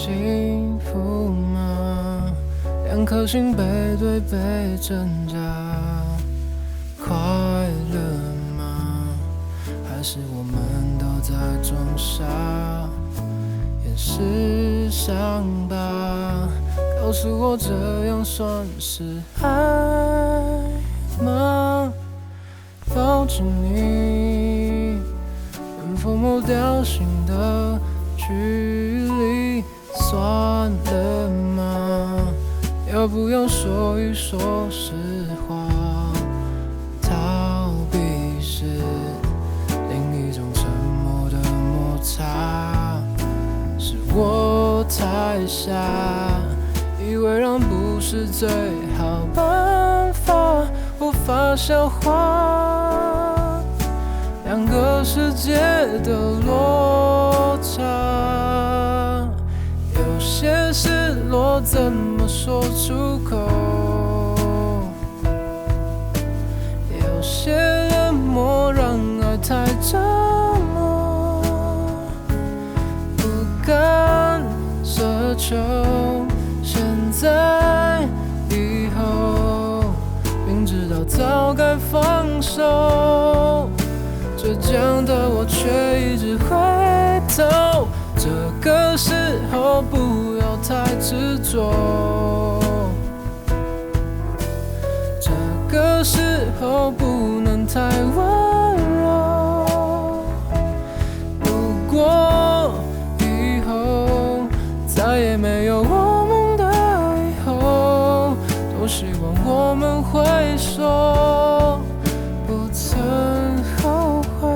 幸福吗？两颗心背对背挣扎，快乐吗？还是我们都在装傻，掩饰伤疤？告诉我这样算是爱吗？抱着你，能否抹掉心的距离？算了吗？要不要说一说实话？逃避是另一种沉默的摩擦，是我太傻，以为让步是最好办法，无法消化两个世界的落差。有些失落怎么说出口？有些冷漠让爱太折磨，不敢奢求现在以后，明知道早该放手，倔强的我却一直回头。这个时候不要太执着，这个时候不能太温柔。如果以后再也没有我们的以后，多希望我们会说不曾后悔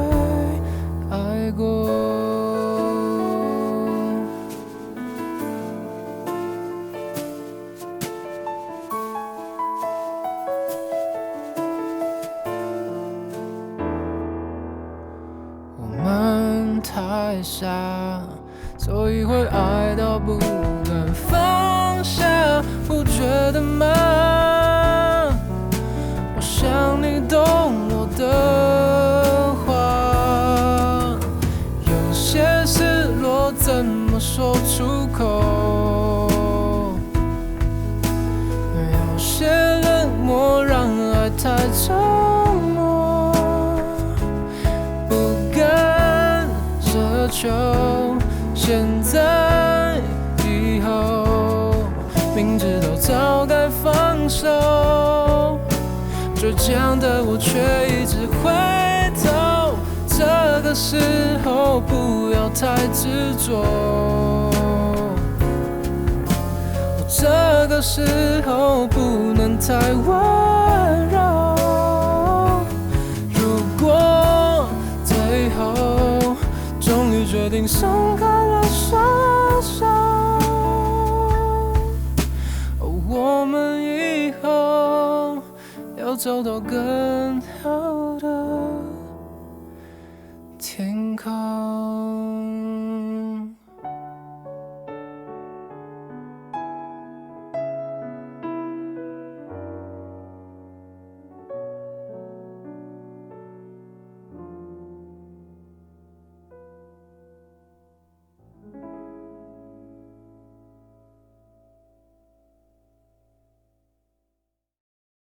爱过。太傻，所以会爱到不敢放下，不觉得吗？我想你懂我的话，有些失落怎么说出口？有些冷漠让爱太折磨，不敢奢求现在以后，明知道早该放手，倔强的我却一直回头。这个时候不要太执着，这个时候不能太温柔。如果最后终于决定松开了双手，我们以后要走到更好